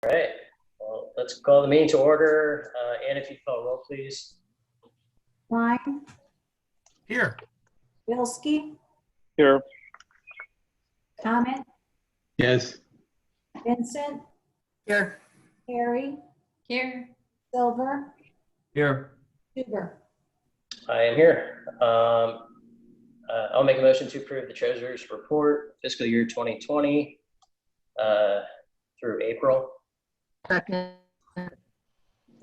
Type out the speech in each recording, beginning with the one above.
All right, well, let's call the meeting to order. Ann, if you call roll, please. Klein, Here. Bilski, Here. Comment, Yes. Vincent, Here. Harry, Here. Silver, Here. Huber. I am here. I'll make a motion to approve the treasurer's report fiscal year 2020 through April. Second.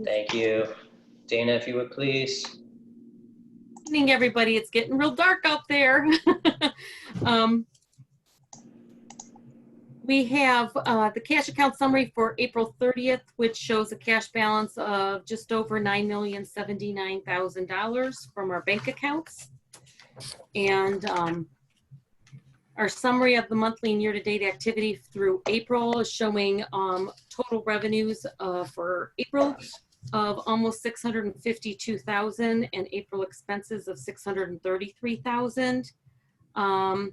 Thank you. Dana, if you would please. Evening, everybody. It's getting real dark out there. We have the cash account summary for April 30th, which shows a cash balance of just over $9,079,000 from our bank accounts. And our summary of the monthly and year-to-date activity through April is showing total revenues for April of almost $652,000 and April expenses of $633,000.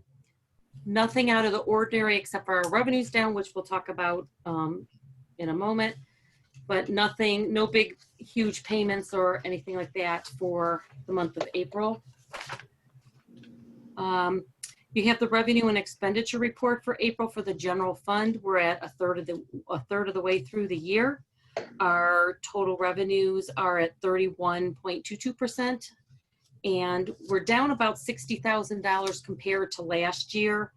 Nothing out of the ordinary except for our revenues down, which we'll talk about in a moment, but nothing, no big, huge payments or anything like that for the month of April. You have the revenue and expenditure report for April for the general fund. We're at a third of the way through the year. Our total revenues are at 31.22%, and we're down about $60,000 compared to last year.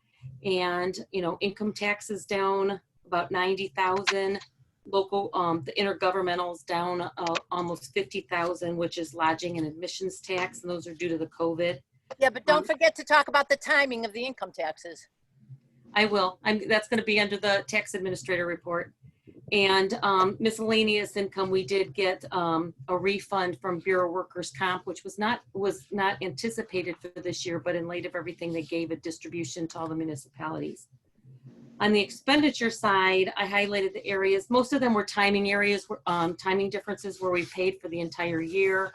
And income tax is down about 90,000. Local, the intergovernmental's down almost 50,000, which is lodging and admissions tax, and those are due to the COVID. Yeah, but don't forget to talk about the timing of the income taxes. I will. That's going to be under the tax administrator report. And miscellaneous income, we did get a refund from Bureau Workers Comp, which was not anticipated for this year, but in light of everything, they gave a distribution to all the municipalities. On the expenditure side, I highlighted the areas. Most of them were timing areas, timing differences where we paid for the entire year.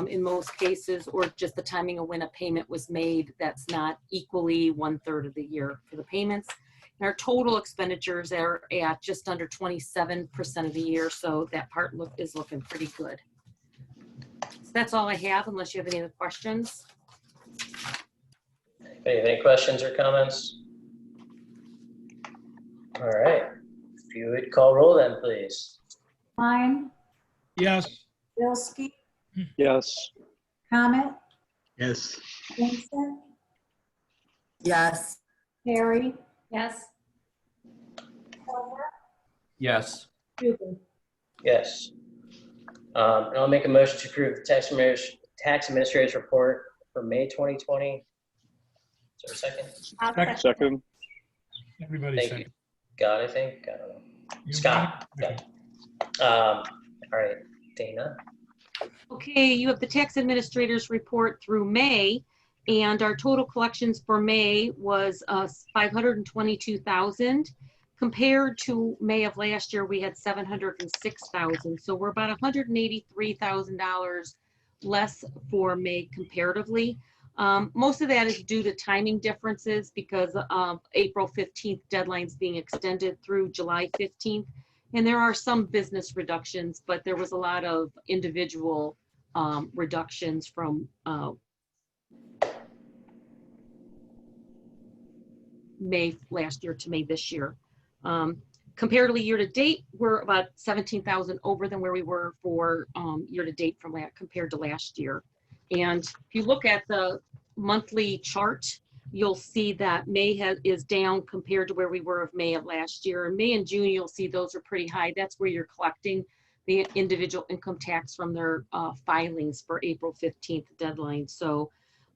In most cases, or just the timing of when a payment was made that's not equally 1/3 of the year for the payments. And our total expenditures are at just under 27% of the year, so that part is looking pretty good. So that's all I have, unless you have any other questions. Anybody have any questions or comments? All right, if you would call roll then, please. Klein, Yes. Bilski, Yes. Comment, Yes. Vincent, Yes. Harry, Yes. Silver, Yes. Huber. Yes. And I'll make a motion to approve the tax administrator's report for May 2020. Is there a second? Second. Everybody Thank said. you. Scott, I think. I don't know. You Scott. got it? All right, Dana. Okay, you have the tax administrator's report through May, and our total collections for May was $522,000. Compared to May of last year, we had $706,000. So we're about $183,000 less for May comparatively. Most of that is due to timing differences because of April 15th deadlines being extended through July 15th. And there are some business reductions, but there was a lot of individual reductions from May last year to May this year. Comparatively, year to date, we're about 17,000 over than where we were for year to date from compared to last year. And if you look at the monthly chart, you'll see that May is down compared to where we were of May of last year. In May and June, you'll see those are pretty high. That's where you're collecting the individual income tax from their filings for April 15th deadline. So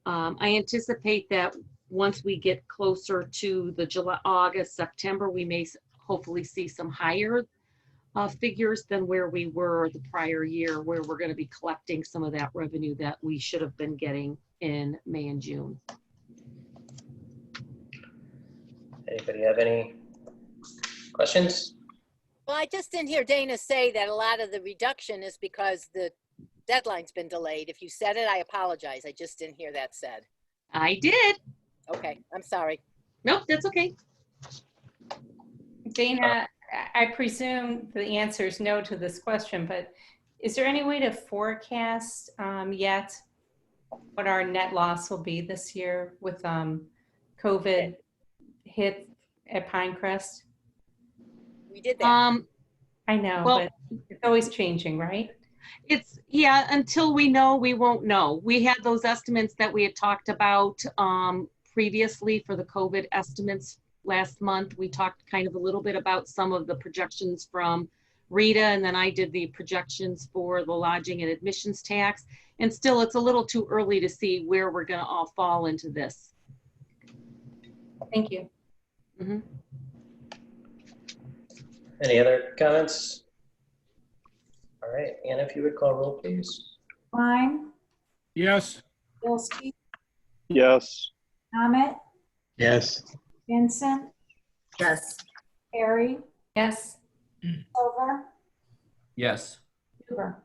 I anticipate that once we get closer to the July, August, September, we may hopefully see some higher figures than where we were the prior year, where we're going to be collecting some of that revenue that we should have been getting in May and June. Anybody have any questions? Well, I just didn't hear Dana say that a lot of the reduction is because the deadline's been delayed. If you said it, I apologize. I just didn't hear that said. I did. Okay, I'm sorry. Nope, that's okay. Dana, I presume the answer is no to this question, but is there any way to forecast yet what our net loss will be this year with COVID hit at Pinecrest? We did that. I know, Well- but it's always changing, right? Yeah, until we know, we won't know. We had those estimates that we had talked about previously for the COVID estimates last month. We talked kind of a little bit about some of the projections from Rita, and then I did the projections for the lodging and admissions tax. And still, it's a little too early to see where we're gonna all fall into this. Thank you. Mhm. Any other comments? All right, Anna, if you would call roll, please. Klein, Yes. Bilski, Yes. Comet, Yes. Vincent, Yes. Harry, Yes. Silver, Yes. Huber.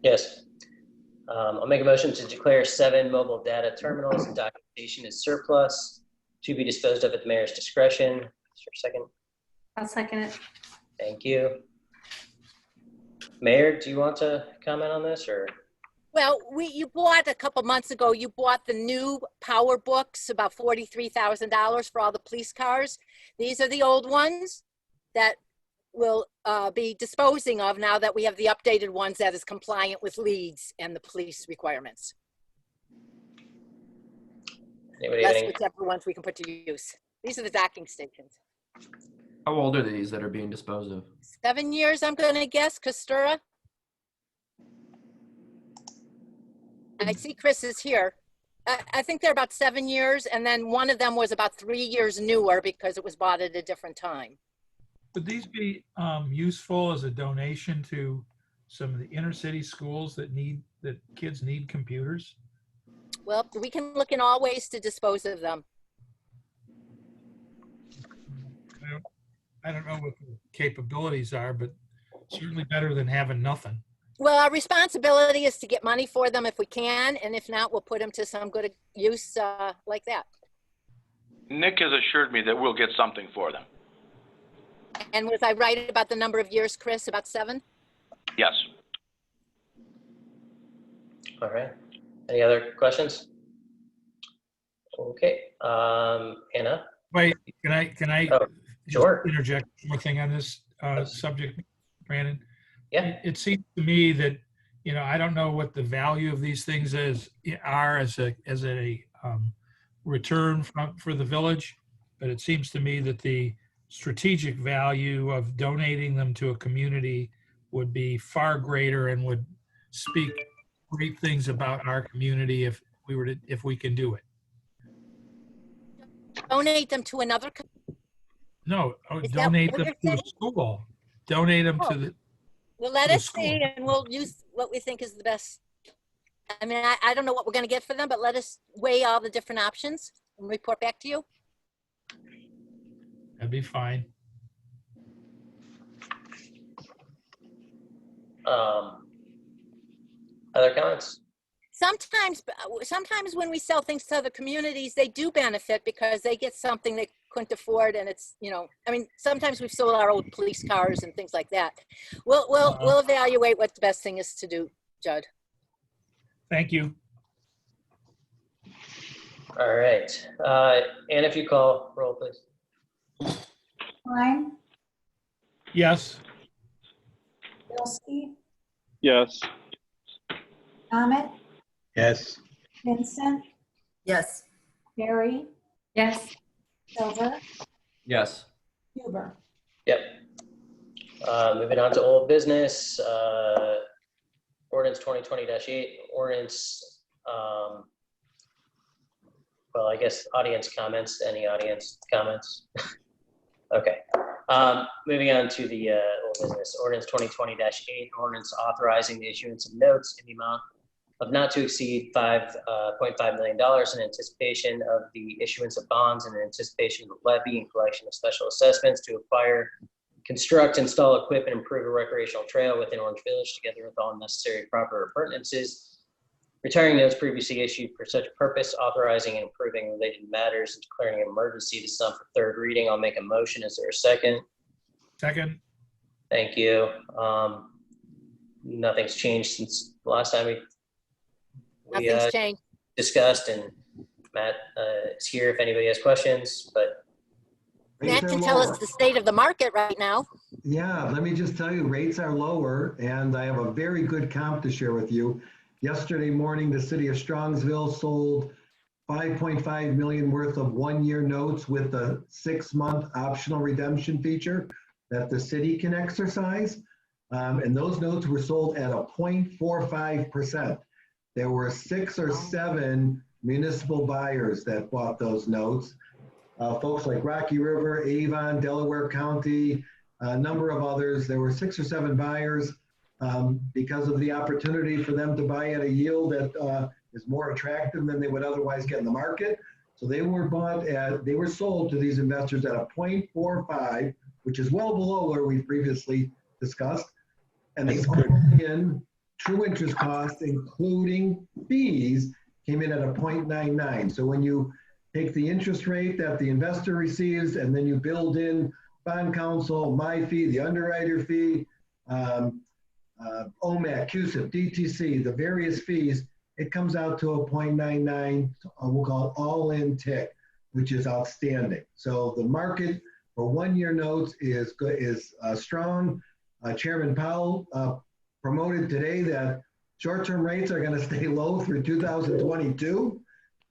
Yes. I'll make a motion to declare 7 mobile data terminals and documentation as surplus to be disposed of at the mayor's discretion. Is there a second? I'll second it. Thank you. Mayor, do you want to comment on this or? Well, you bought a couple months ago, you bought the new power books, about $43,000 for all the police cars. These are the old ones that we'll be disposing of now that we have the updated ones that is compliant with leads and the police requirements. Anybody have That's any? whichever ones we can put to use. These are the docking stations. How old are these that are being disposed of? 7 years, I'm gonna guess, Costura. I see Chris is here. I think they're about 7 years, and then one of them was about 3 years newer because it was bought at a different time. Would these be useful as a donation to some of the inner city schools that kids need computers? Well, we can look in all ways to dispose of them. I don't know what the capabilities are, but certainly better than having nothing. Well, our responsibility is to get money for them if we can, and if not, we'll put them to some good use like that. Nick has assured me that we'll get something for them. And was I right about the number of years, Chris? About 7? Yes. All right. Any other questions? Okay. Anna? Wait, can I Oh, sure. just interject one more thing on this subject, Brandon? Yeah. It seems to me that, I don't know what the value of these things are as a return for the village, but it seems to me that the strategic value of donating them to a community would be far greater and would speak great things about our community if we can do it. Donate them to another. No, Is that donate what them you're to a saying? school. Donate them to the. Well, let to the us school. see, and we'll use what we think is the best. I mean, I don't know what we're going to get for them, but let us weigh all the different options and report back to you. That'd be fine. Other comments? Sometimes when we sell things to other communities, they do benefit because they get something they couldn't afford, and it's, I mean, sometimes we've sold our old police cars and things like that. We'll evaluate what the best thing is to do, Judd. Thank you. All right. Anna, if you call roll, please. Klein, Yes. Bilski, Yes. Comet, Yes. Vincent, Yes. Harry, Yes. Silver, Yes. Huber. Yep. Moving on to old business, ordinance 2020-8, ordinance, well, I guess audience comments, any audience comments? Okay. Moving on to the old business, ordinance 2020-8, ordinance authorizing the issuance of notes in the amount of not to exceed $5.5 million in anticipation of the issuance of bonds and in anticipation of the levy and collection of special assessments to acquire, construct, install, equip, and improve a recreational trail within Orange Village, together with all necessary proper appurtenances. Retiring those previously issued for such purpose, authorizing and improving related matters, and declaring an emergency to some for third reading. I'll make a motion. Is there a second? Second. Thank you. Nothing's changed since the last time we Nothing's changed. discussed, and Matt is here if anybody has questions, but Matt can tell us the state of the market right now. Yeah, let me just tell you, rates are lower, and I have a very good comp to share with you. Yesterday morning, the city of Strongsville sold 5.5 million worth of one-year notes with a 6-month optional redemption feature that the city can exercise. And those notes were sold at a 0.45%. There were 6 or 7 municipal buyers that bought those notes. Folks like Rocky River, Avon, Delaware County, a number of others. There were 6 or 7 buyers because of the opportunity for them to buy at a yield that is more attractive than they would otherwise get in the market. So they were sold to these investors at a 0.45, which is well below where we previously discussed. And the all-in true interest cost, including fees, came in at a 0.99. So when you take the interest rate that the investor receives, and then you build in bond counsel, my fee, the underwriter fee, OMAC, CUSIP, DTC, the various fees, it comes out to a 0.99, we'll call it all-in tick, which is outstanding. So the market for one-year notes is good, is strong. Chairman Powell promoted today that short-term rates are going to stay low through 2022.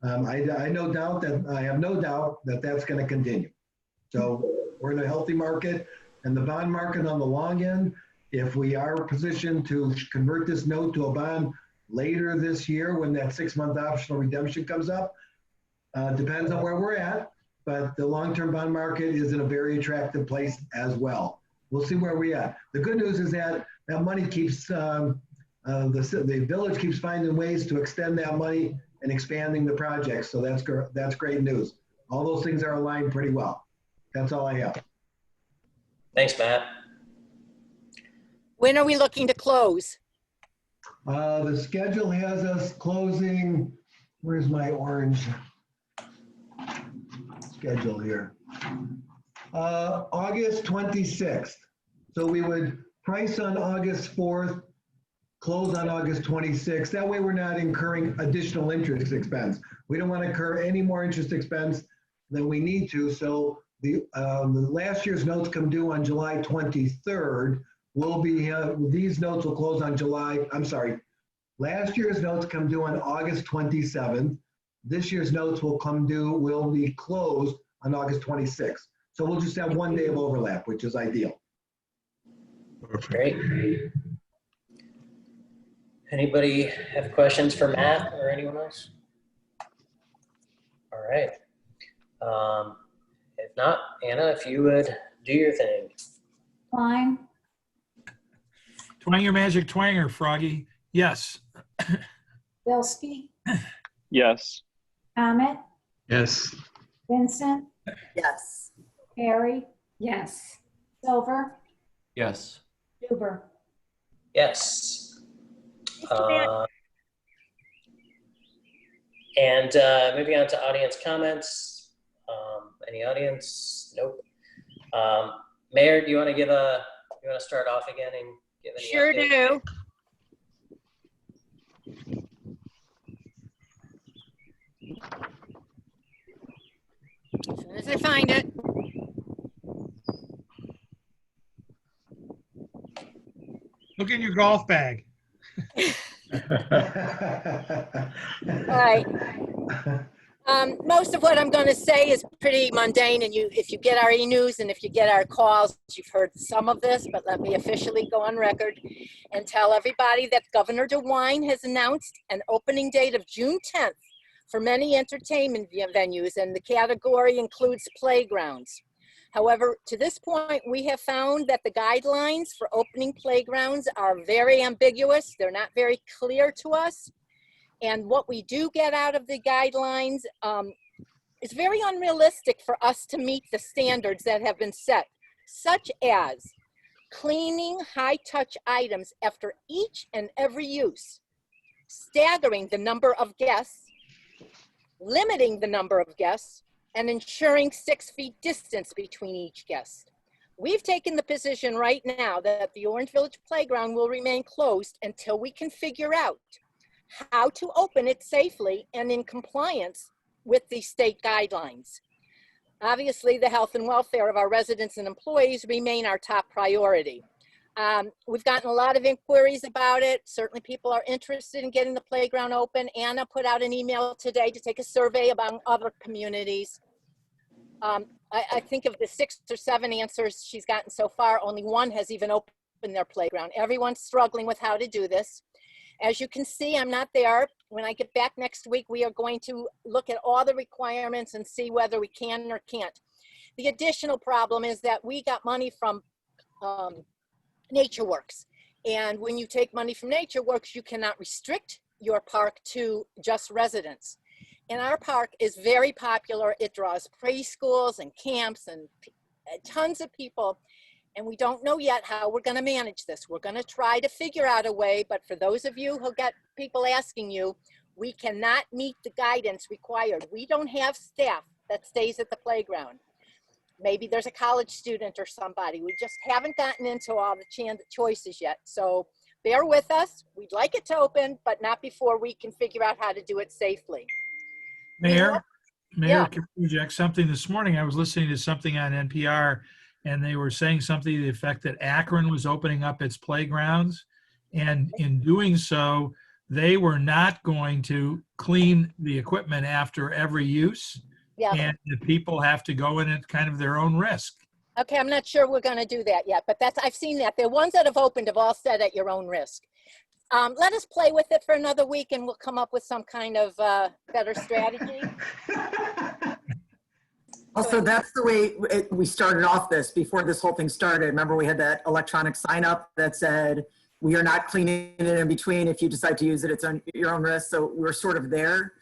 I have no doubt that that's going to continue. So we're in a healthy market, and the bond market on the long end, if we are positioned to convert this note to a bond later this year when that 6-month optional redemption comes up, depends on where we're at, but the long-term bond market is in a very attractive place as well. We'll see where we're at. The good news is that that money keeps, the village keeps finding ways to extend that money and expanding the project. So that's great news. All those things are aligned pretty well. That's all I have. thanks, Matt. When are we looking to close? The schedule has us closing, where's my orange schedule here? August 26th. So we would price on August 4th, close on August 26th. That way we're not incurring additional interest expense. We don't want to incur any more interest expense than we need to. So the last year's notes come due on July 23rd. These notes will close on last year's notes come due on August 27th. This year's notes will be closed on August 26th. So we'll just have 1 day of overlap, which is ideal. Great. Anybody have questions for Matt or anyone else? All right. If not, Anna, if you would do your thing. Klein, Twang your magic twanger, Froggy. Yes. Bilski, Yes. Amit, Yes. Vincent, Yes. Harry, Yes. Silver, Yes. Huber. Yes. Mr. Matt, And moving on to audience comments. Any audience? Nope. Mayor, do you want to start off again and give any Sure update? do. As soon as I find it. Look in your golf bag. All right. Most of what I'm going to say is pretty mundane, and if you get our e-news and if you get our calls, you've heard some of this, but let me officially go on record and tell everybody that Governor DeWine has announced an opening date of June 10th for many entertainment venues, and the category includes playgrounds. However, to this point, we have found that the guidelines for opening playgrounds are very ambiguous. They're not very clear to us. And what we do get out of the guidelines is very unrealistic for us to meet the standards that have been set, such as cleaning high-touch items after each and every use, staggering the number of guests, limiting the number of guests, and ensuring 6 feet distance between each guest. We've taken the position right now that the Orange Village Playground will remain closed until we can figure out how to open it safely and in compliance with the state guidelines. Obviously, the health and welfare of our residents and employees remain our top priority. We've gotten a lot of inquiries about it. Certainly people are interested in getting the playground open. Anna put out an email today to take a survey about other communities. I think of the 6 or 7 answers she's gotten so far, only one has even opened their playground. Everyone's struggling with how to do this. As you can see, I'm not there. When I get back next week, we are going to look at all the requirements and see whether we can or can't. The additional problem is that we got money from NatureWorks. And when you take money from NatureWorks, you cannot restrict your park to just residents. And our park is very popular. It draws preschools and camps and tons of people. And we don't know yet how we're going to manage this. We're going to try to figure out a way, but for those of you who get people asking you, we cannot meet the guidance required. We don't have staff that stays at the playground. Maybe there's a college student or somebody. We just haven't gotten into all the choices yet. So bear with us. We'd like it to open, but not before we can figure out how to do it safely. Mayor, Yeah. can I interject something this morning? I was listening to something on NPR, and they were saying something to the effect that Akron was opening up its playgrounds. And in doing so, they were not going to clean the equipment after every use. Yeah. And the people have to go in at kind of their own risk. Okay, I'm not sure we're going to do that yet, but I've seen that. The ones that have opened have all said at your own risk. Let us play with it for another week and we'll come up with some kind of better strategy. Also, that's the way we started off this before this whole thing started. Remember, we had that electronic sign up that said, we are not cleaning it in between. If you decide to use it, it's on your own risk. So we're sort of there.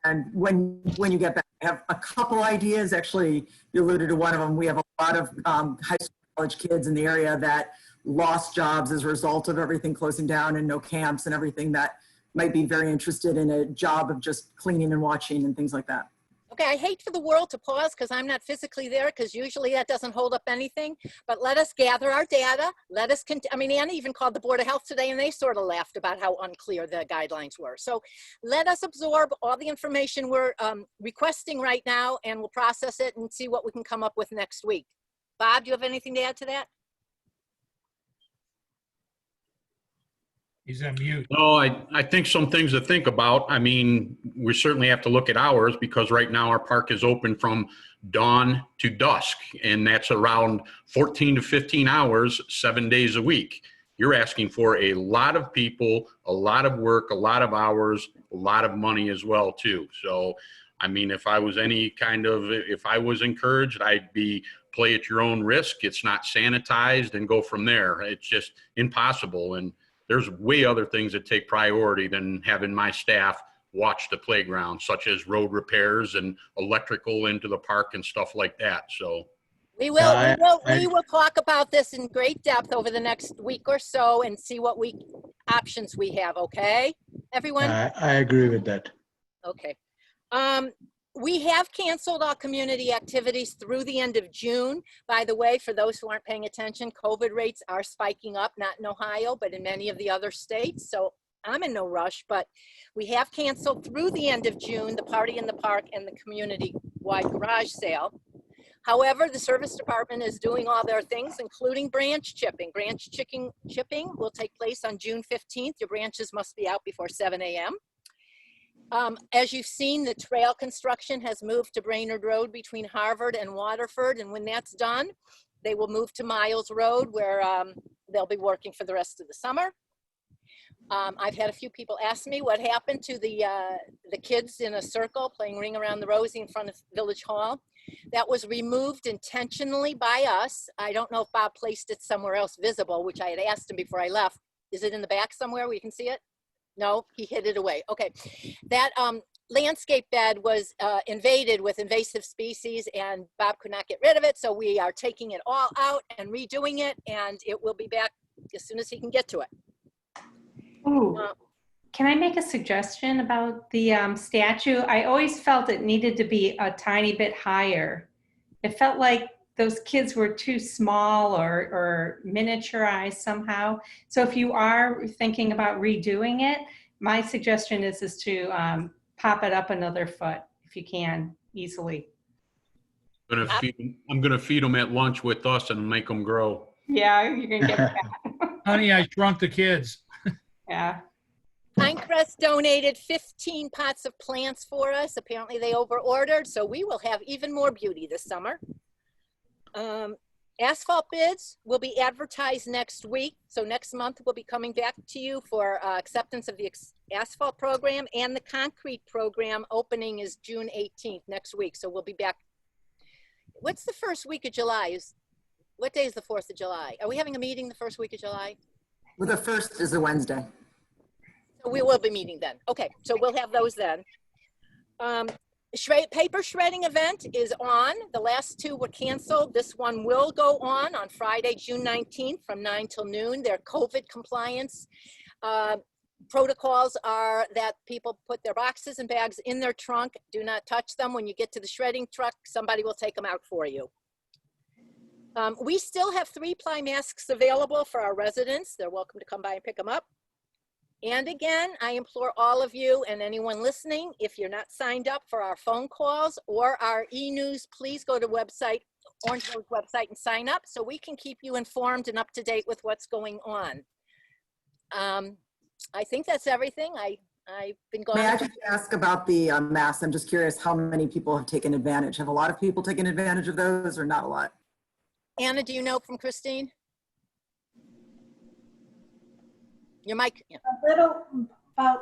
And when you get back, I have a couple ideas. Actually, you alluded to one of them. We have a lot of high school, college kids in the area that lost jobs as a result of everything closing down and no camps and everything, that might be very interested in a job of just cleaning and watching and things like that. Okay, I hate for the world to pause because I'm not physically there, because usually that doesn't hold up anything, but let us gather our data. Let us, I mean, Anna even called the Board of Health today and they sort of laughed about how unclear the guidelines were. So let us absorb all the information we're requesting right now, and we'll process it and see what we can come up with next week. Bob, do you have anything to add to that? He's on mute. No, I think some things to think about. I mean, we certainly have to look at hours, because right now our park is open from dawn to dusk, and that's around 14 to 15 hours, 7 days a week. You're asking for a lot of people, a lot of work, a lot of hours, a lot of money as well too. So, I mean, if I was encouraged, I'd be play at your own risk. It's not sanitized, and go from there. It's just impossible. And there's way other things that take priority than having my staff watch the playground, such as road repairs and electrical into the park and stuff like that. So We will talk about this in great depth over the next week or so and see what options we have. Okay, everyone? I agree with that. Okay. We have canceled our community activities through the end of June. By the way, for those who aren't paying attention, COVID rates are spiking up, not in Ohio, but in many of the other states. So I'm in no rush, but we have canceled through the end of June the Party in the Park and the community-wide garage sale. However, the service department is doing all their things, including branch chipping. Branch chipping will take place on June 15th. Your branches must be out before 7 a.m. As you've seen, the trail construction has moved to Brainerd Road between Harvard and Waterford, and when that's done, they will move to Miles Road, where they'll be working for the rest of the summer. I've had a few people ask me what happened to the kids in a circle playing Ring Around the Rosie in front of Village Hall. That was removed intentionally by us. I don't know if Bob placed it somewhere else visible, which I had asked him before I left. Is it in the back somewhere where you can see it? No, he hid it away. Okay, that landscape bed was invaded with invasive species, and Bob could not get rid of it, so we are taking it all out and redoing it, and it will be back as soon as he can get to it. Ooh, can I make a suggestion about the statue? I always felt it needed to be a tiny bit higher. It felt like those kids were too small or miniaturized somehow. So if you are thinking about redoing it, my suggestion is to pop it up another foot if you can easily. I'm gonna feed them at lunch with us and make them grow. Yeah, you're gonna get fat. Honey, I Shrunk the Kids. Yeah. Pinecrest donated 15 pots of plants for us. Apparently they over-ordered, so we will have even more beauty this summer. Asphalt bids will be advertised next week. So next month we'll be coming back to you for acceptance of the asphalt program, and the concrete program opening is June 18th next week. So we'll be back. What's the first week of July? What day is the 4th of July? Are we having a meeting the first week of July? Well, the first is a Wednesday. So we will be meeting then. Okay, so we'll have those then. Paper shredding event is on. The last two were canceled. This one will go on Friday, June 19th from 9 till noon. Their COVID compliance protocols are that people put their boxes and bags in their trunk. Do not touch them. When you get to the shredding truck, somebody will take them out for you. We still have 3-ply masks available for our residents. They're welcome to come by and pick them up. And again, I implore all of you and anyone listening, if you're not signed up for our phone calls or our e-news, please go to Orangeville's website and sign up so we can keep you informed and up to date with what's going on. I think that's everything. I've been going. May I just ask about the masks? I'm just curious how many people have taken advantage. Have a lot of people taken advantage of those or not a lot? Anna, do you know from Christine? Your mic. Yeah. A little, about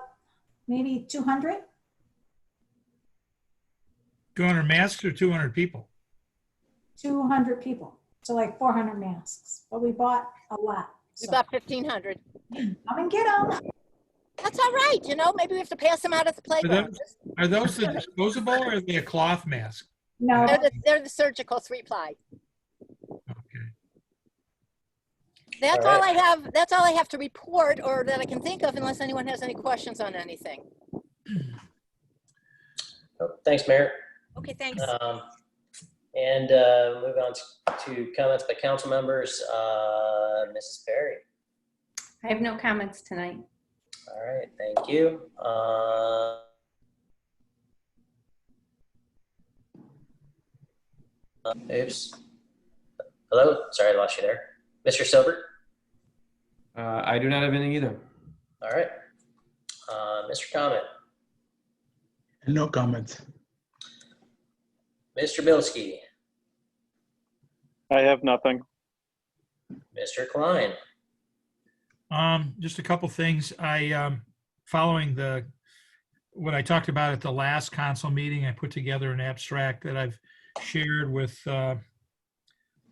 maybe 200. 200 masks or 200 people? 200 people. So like 400 masks, but we bought a lot. We bought 1,500. Come and get them. That's all right. You know, maybe we have to pass them out at the playground. Are those the disposable or are they a cloth mask? No. They're the surgical 3-ply. Okay. That's all I have. That's all I have to report, or that I can think of, unless anyone has any questions on anything. Oh, thanks, Mayor. Okay, thanks. And move on to comments by council members. Mrs. Perry. I have no comments tonight. All right, thank you. Oops. Hello, sorry, I lost you there. Mr. Silbert? I do not have anything either. All right. Mr. Comment? No comments. Mr. Bilski? I have nothing. Mr. Klein? Just a couple things. Following what I talked about at the last council meeting, I put together an abstract that I've shared with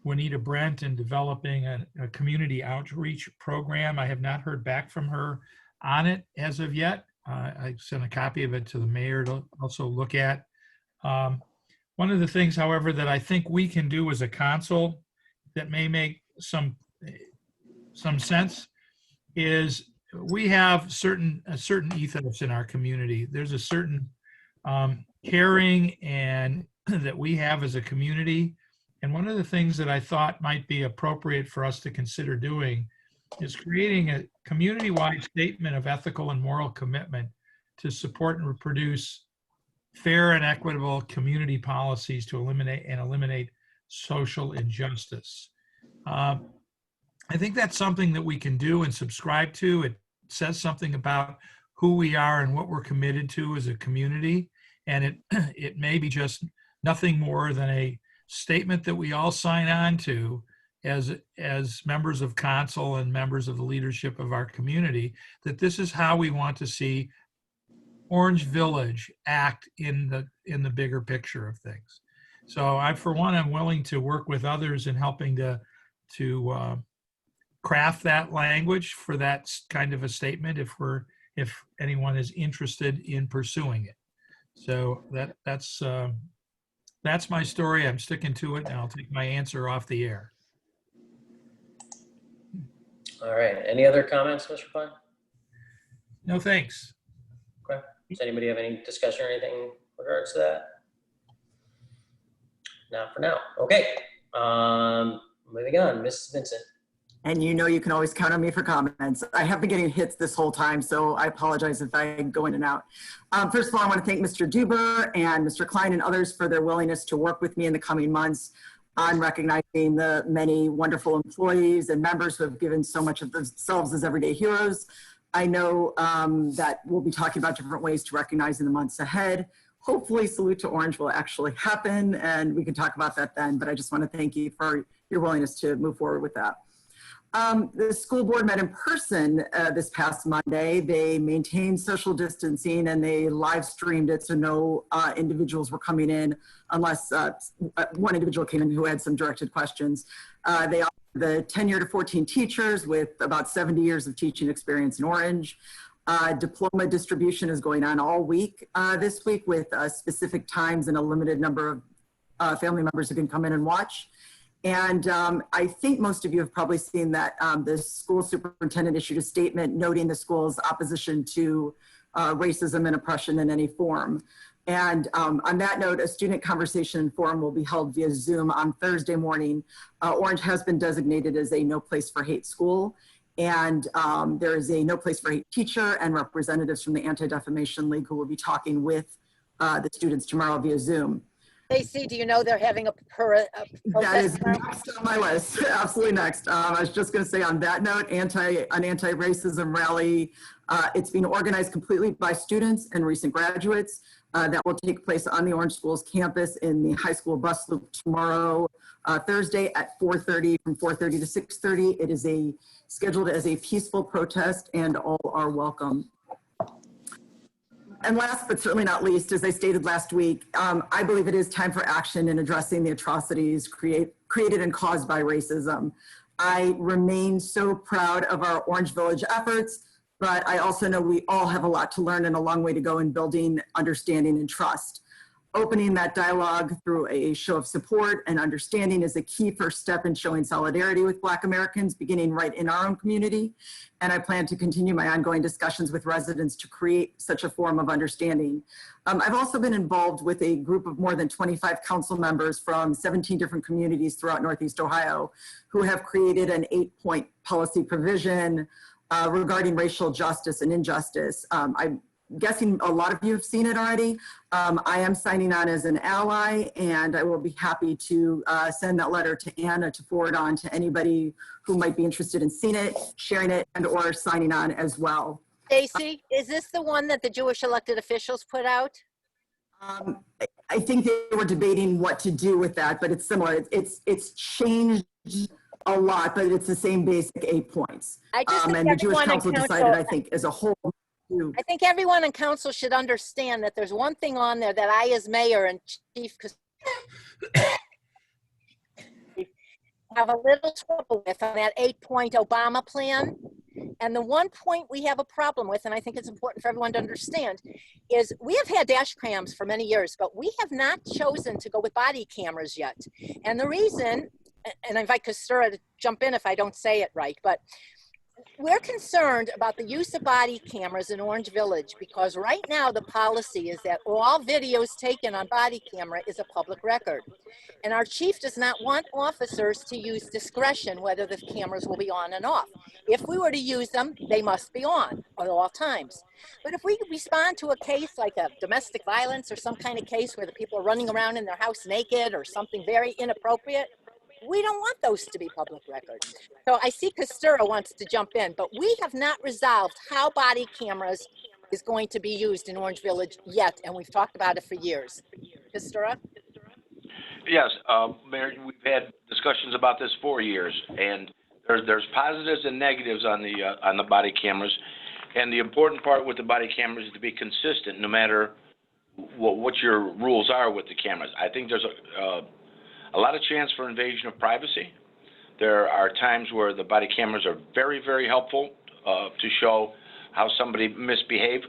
Juanita Brent in developing a community outreach program. I have not heard back from her on it as of yet. I sent a copy of it to the mayor to also look at. One of the things, however, that I think we can do as a council that may make some sense is we have a certain ethos in our community. There's a certain caring and that we have as a community. And one of the things that I thought might be appropriate for us to consider doing is creating a community-wide statement of ethical and moral commitment to support and reproduce fair and equitable community policies to eliminate social injustice. I think that's something that we can do and subscribe to. It says something about who we are and what we're committed to as a community. And it may be just nothing more than a statement that we all sign on to as members of council and members of the leadership of our community, that this is how we want to see Orange Village act in the bigger picture of things. So for one, I'm willing to work with others in helping to craft that language for that kind of a statement if anyone is interested in pursuing it. So that's my story. I'm sticking to it, and I'll take my answer off the air. All right. Any other comments, Mr. Klein? No, thanks. Okay. Does anybody have any discussion or anything in regards to that? Not for now. Okay. Moving on, Mrs. Vincent. And you know you can always count on me for comments. I have been getting hits this whole time, so I apologize if I go in and out. First of all, I want to thank Mr. Duber and Mr. Klein and others for their willingness to work with me in the coming months on recognizing the many wonderful employees and members who have given so much of themselves as everyday heroes. I know that we'll be talking about different ways to recognize in the months ahead. Hopefully Salute to Orange will actually happen and we can talk about that then, but I just want to thank you for your willingness to move forward with that. The school board met in person this past Monday. They maintained social distancing and they live streamed it, so no individuals were coming in unless one individual came in who had some directed questions. They offered the tenure to 14 teachers with about 70 years of teaching experience in Orange. Diploma distribution is going on all week this week with specific times and a limited number of family members who can come in and watch. And I think most of you have probably seen that the school superintendent issued a statement noting the school's opposition to racism and oppression in any form. And on that note, a student conversation forum will be held via Zoom on Thursday morning. Orange has been designated as a no place for hate school. And there is a no place for hate teacher and representatives from the Anti-Defamation League who will be talking with the students tomorrow via Zoom. Stacy, do you know they're having a protest? That is next on my list, absolutely next. I was just gonna say on that note, an anti-racism rally, it's being organized completely by students and recent graduates. That will take place on the Orange Schools campus in the high school bus loop tomorrow, Thursday at 4:30, from 4:30 to 6:30. It is scheduled as a peaceful protest and all are welcome. And last but certainly not least, as I stated last week, I believe it is time for action in addressing the atrocities created and caused by racism. I remain so proud of our Orange Village efforts, but I also know we all have a lot to learn and a long way to go in building understanding and trust. Opening that dialogue through a show of support and understanding is a key first step in showing solidarity with Black Americans, beginning right in our own community. And I plan to continue my ongoing discussions with residents to create such a form of understanding. I've also been involved with a group of more than 25 council members from 17 different communities throughout Northeast Ohio who have created an 8-point policy provision regarding racial justice and injustice. I'm guessing a lot of you have seen it already. I am signing on as an ally and I will be happy to send that letter to Anna to forward on to anybody who might be interested in seeing it, sharing it, and or signing on as well. Stacy, is this the one that the Jewish elected officials put out? I think they were debating what to do with that, but it's similar. It's changed a lot, but it's the same basic 8 points. And the Jewish Council decided, I think, as a whole. I think everyone in council should understand that there's one thing on there that I, as mayor and chief, have a little trouble with on that 8-point Obama plan. And the one point we have a problem with, and I think it's important for everyone to understand, is we have had dash cams for many years, but we have not chosen to go with body cameras yet. And the reason, and I invite Kastura to jump in if I don't say it right, but we're concerned about the use of body cameras in Orange Village because right now the policy is that all videos taken on body camera is a public record. And our chief does not want officers to use discretion whether the cameras will be on and off. If we were to use them, they must be on at all times. But if we respond to a case like a domestic violence or some kind of case where the people are running around in their house naked or something very inappropriate, we don't want those to be public records. So I see Kastura wants to jump in, but we have not resolved how body cameras is going to be used in Orange Village yet, and we've talked about it for years. Kastura? Yes, Mayor, we've had discussions about this for years, and there's positives and negatives on the body cameras. And the important part with the body cameras is to be consistent, no matter what your rules are with the cameras. I think there's a lot of chance for invasion of privacy. There are times where the body cameras are very, very helpful to show how somebody misbehaved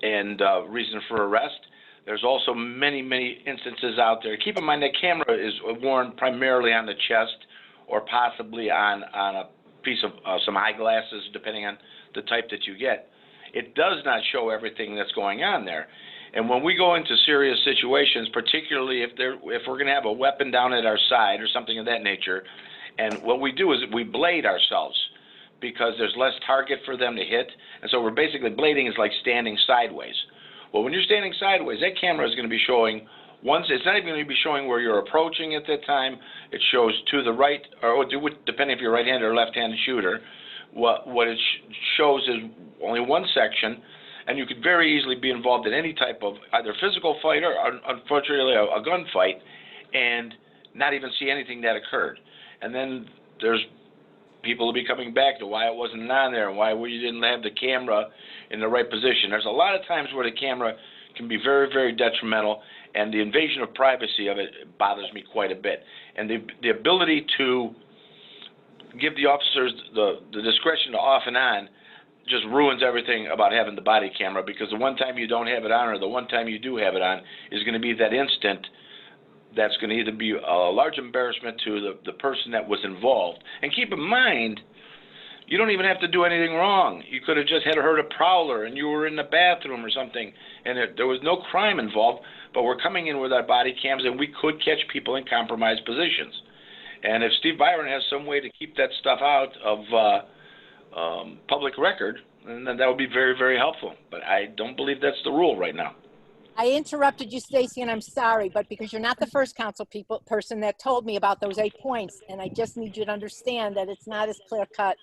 and reason for arrest. There's also many, many instances out there. Keep in mind that camera is worn primarily on the chest or possibly on a piece of some eyeglasses, depending on the type that you get. It does not show everything that's going on there. And when we go into serious situations, particularly if we're going to have a weapon down at our side or something of that nature, and what we do is we blade ourselves because there's less target for them to hit. And so we're basically blading is like standing sideways. Well, when you're standing sideways, that camera is going to be showing it's not even going to be showing where you're approaching at that time. It shows to the right, or depending if you're right-handed or left-handed shooter. What it shows is only one section, and you could very easily be involved in any type of either physical fight or, unfortunately, a gunfight, and not even see anything that occurred. And then there's people will be coming back to why it wasn't on there and why you didn't have the camera in the right position. There's a lot of times where the camera can be very, very detrimental, and the invasion of privacy of it bothers me quite a bit. And the ability to give the officers the discretion to off and on just ruins everything about having the body camera, because the one time you don't have it on or the one time you do have it on is going to be that instant that's going to either be a large embarrassment to the person that was involved. And keep in mind, you don't even have to do anything wrong. You could have just heard a prowler and you were in the bathroom or something and there was no crime involved, but we're coming in with our body cams and we could catch people in compromised positions. And if Steve Byron has some way to keep that stuff out of public record, then that would be very, very helpful. But I don't believe that's the rule right now. I interrupted you, Stacy, and I'm sorry, but because you're not the first council person that told me about those 8 points, and I just need you to understand that it's not as clear cut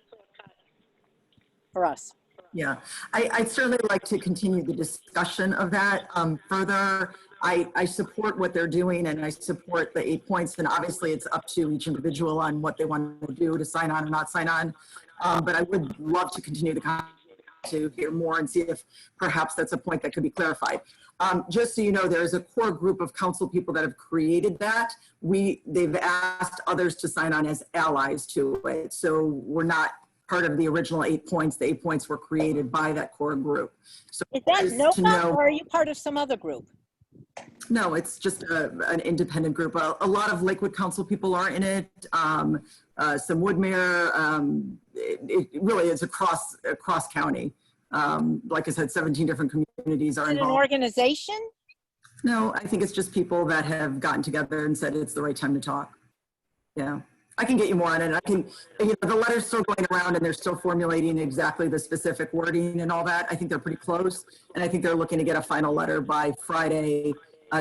for us. Yeah, I'd certainly like to continue the discussion of that further. I support what they're doing and I support the 8 points, and obviously it's up to each individual on what they want to do to sign on or not sign on. But I would love to continue the conversation to hear more and see if perhaps that's a point that could be clarified. Just so you know, there's a core group of council people that have created that. They've asked others to sign on as allies to it. So we're not part of the original 8 points. The 8 points were created by that core group. So is that NOPA or are you part of some other group? No, it's just an independent group. A lot of Lakewood Council people are in it. Some Woodmere. It really is across county. Like I said, 17 different communities are involved. Is it an organization? No, I think it's just people that have gotten together and said it's the right time to talk. Yeah, I can get you more on it. I can, the letter's still going around and they're still formulating exactly the specific wording and all that. I think they're pretty close. And I think they're looking to get a final letter by Friday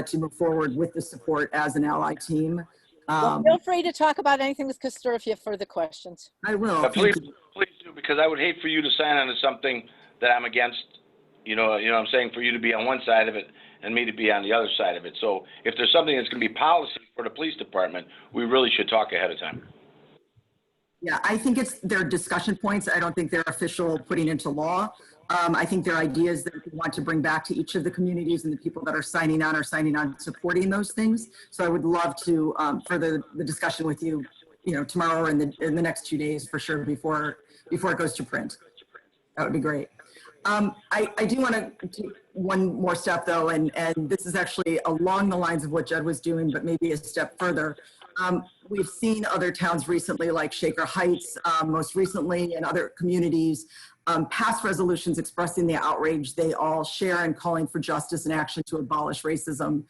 to move forward with the support as an ally team. Well, feel free to talk about anything with Castor if you have further questions. I will. Please do, because I would hate for you to sign on to something that I'm against. You know what I'm saying, for you to be on one side of it and me to be on the other side of it. So if there's something that's going to be policy for the police department, we really should talk ahead of time. Yeah, I think it's their discussion points. I don't think they're official putting into law. I think they're ideas that we want to bring back to each of the communities and the people that are signing on supporting those things. So I would love to further the discussion with you, tomorrow or in the next 2 days for sure before it goes to print. That would be great. I do want to take one more step though, and this is actually along the lines of what Jed was doing, but maybe a step further. We've seen other towns recently, like Shaker Heights, most recently, and other communities, pass resolutions expressing the outrage they all share and calling for justice and action to abolish racism,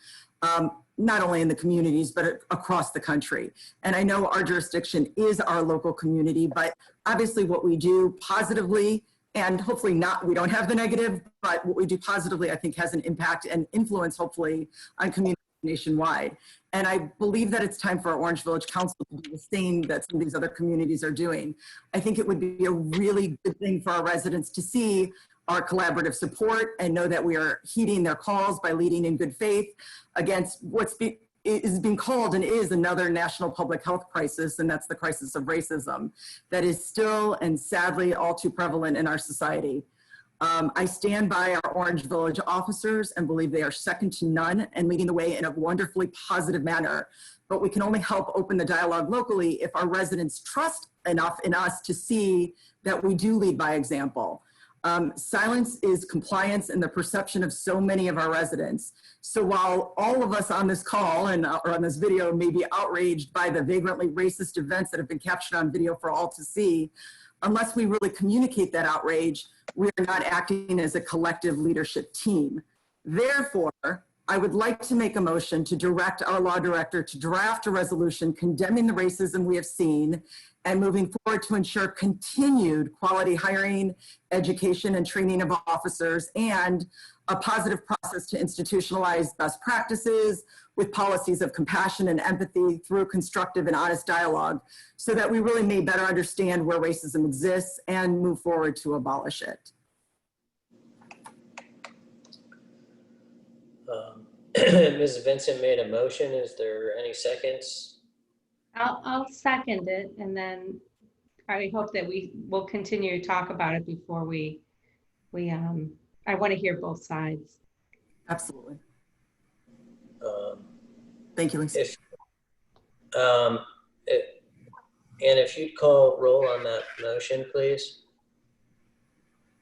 not only in the communities, but across the country. And I know our jurisdiction is our local community, but obviously what we do positively, and hopefully we don't have the negative, but what we do positively, I think, has an impact and influence, hopefully, on communities nationwide. And I believe that it's time for our Orange Village Council to do the same that some of these other communities are doing. I think it would be a really good thing for our residents to see our collaborative support and know that we are heeding their calls by leading in good faith against what's is being called and is another national public health crisis, and that's the crisis of racism that is still and sadly all too prevalent in our society. I stand by our Orange Village officers and believe they are second to none and leading the way in a wonderfully positive manner. But we can only help open the dialogue locally if our residents trust enough in us to see that we do lead by example. Silence is compliance in the perception of so many of our residents. So while all of us on this call and or on this video may be outraged by the vagrantly racist events that have been captured on video for all to see, unless we really communicate that outrage, we are not acting as a collective leadership team. Therefore, I would like to make a motion to direct our law director to draft a resolution condemning the racism we have seen and moving forward to ensure continued quality hiring, education, and training of officers, and a positive process to institutionalize best practices with policies of compassion and empathy through constructive and honest dialogue so that we really may better understand where racism exists and move forward to abolish it. Ms. Vincent made a motion. Is there any seconds? I'll second it, and then I hope that we will continue to talk about it before I want to hear both sides. Absolutely. Thank you, Lisa. If you'd call roll on that motion, please.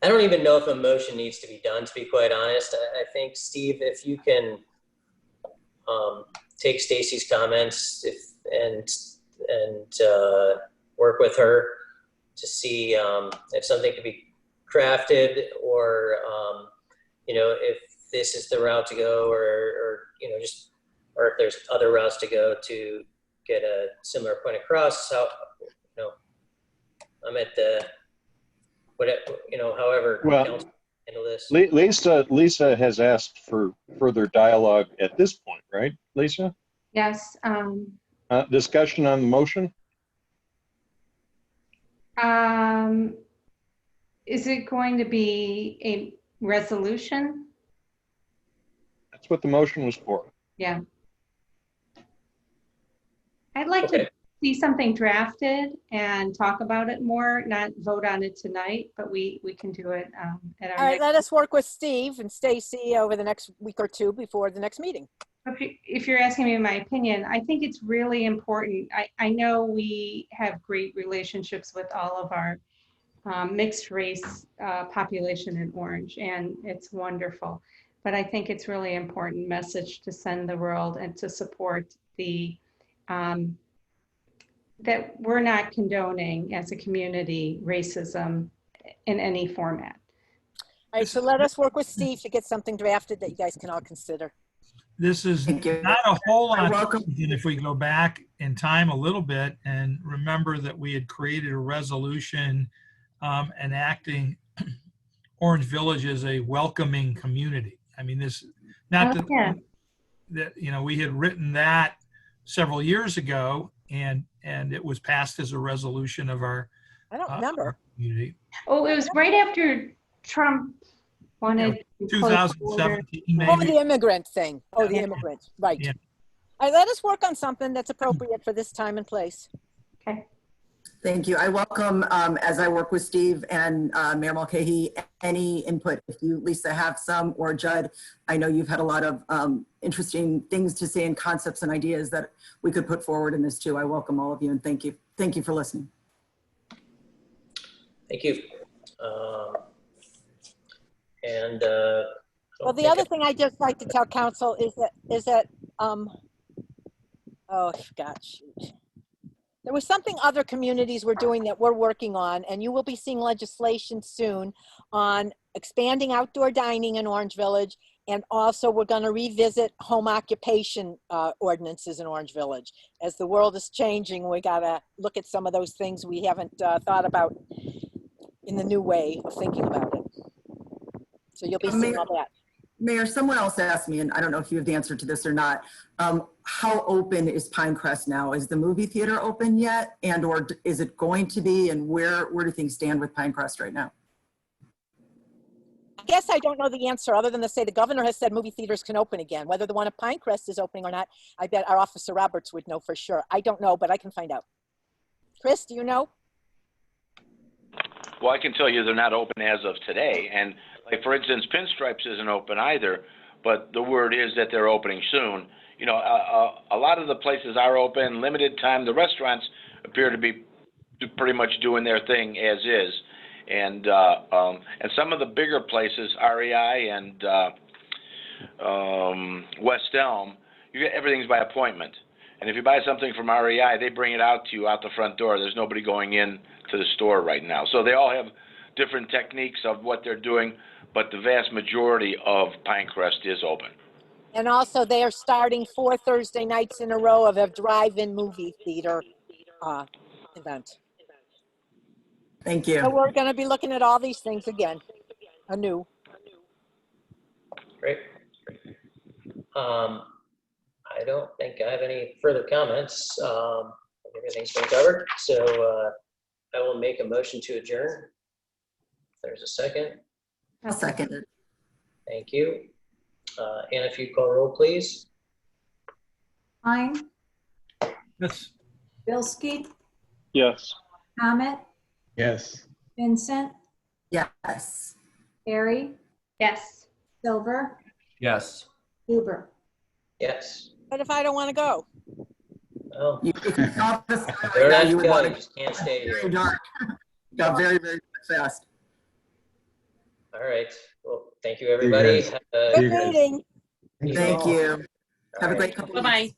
I don't even know if a motion needs to be done, to be quite honest. I think, Steve, if you can take Stacy's comments and work with her to see if something could be crafted, or if this is the route to go, or if there's other routes to go to get a similar point across. So I'm at the however council handle this. Lisa has asked for further dialogue at this point, right, Lisa? Yes. Discussion on the motion? Is it going to be a resolution? That's what the motion was for. Yeah. I'd like to see something drafted and talk about it more, not vote on it tonight, but we can do it at our All right, let us work with Steve and Stacy over the next week or two before the next meeting. If you're asking me my opinion, I think it's really important. I know we have great relationships with all of our mixed race population in Orange, and it's wonderful. But I think it's really important message to send the world and to support the that we're not condoning as a community racism in any format. All right, so let us work with Steve to get something drafted that you guys can all consider. This is not a whole lot if we go back in time a little bit and remember that we had created a resolution enacting Orange Village as a welcoming community. I mean, this, not that we had written that several years ago, and it was passed as a resolution of our I don't remember. Community. Oh, it was right after Trump wanted 2017 maybe. Oh, the immigrant thing. Oh, the immigrant. Right. Yeah. All right, let us work on something that's appropriate for this time and place. Okay. Thank you. I welcome, as I work with Steve and Mayor Mulcahy, any input. If you, Lisa, have some, or Judd, I know you've had a lot of interesting things to say and concepts and ideas that we could put forward in this too. I welcome all of you and thank you. Thank you for listening. Thank you. Well, the other thing I just like to tell council is that oh gosh, there was something other communities were doing that we're working on, and you will be seeing legislation soon on expanding outdoor dining in Orange Village, and also we're going to revisit home occupation ordinances in Orange Village. As the world is changing, we got to look at some of those things we haven't thought about in the new way of thinking about it. So you'll be seeing all that. Mayor, someone else asked me, and I don't know if you have the answer to this or not, how open is Pinecrest now? Is the movie theater open yet? And or is it going to be? And where do things stand with Pinecrest right now? I guess I don't know the answer other than to say the governor has said movie theaters can open again. Whether the one at Pinecrest is opening or not, I bet our Officer Roberts would know for sure. I don't know, but I can find out. Chris, do you know? Well, I can tell you they're not open as of today. And like, for instance, Pinstripes isn't open either, but the word is that they're opening soon. You know, a lot of the places are open, limited time. The restaurants appear to be pretty much doing their thing as is. And some of the bigger places, REI and West Elm, you get everything's by appointment. And if you buy something from REI, they bring it out to you out the front door. There's nobody going in to the store right now. So they all have different techniques of what they're doing. but the vast majority of Pinecrest is open. And also they are starting 4 Thursday nights in a row of a drive-in movie theater event. Thank you. So we're going to be looking at all these things again, anew. Great. I don't think I have any further comments. Everything's been covered. So I will make a motion to adjourn. If there's a second. I'll second it. Thank you. Anna, if you call roll, please. Klein, Yes. Bilski, Yes. Comet, Yes. Vincent, Yes. Harry, Yes. Silver, Yes. Huber. Yes. But if I don't want to go? Well, If you saw this you right don't now, have you to would go. want You to just can't stay very here. dark. Got very, very fast. All right. Well, thank you, everybody. guys. Have a Good meeting. Thank you. All Have a right. great couple of Bye-bye. weeks.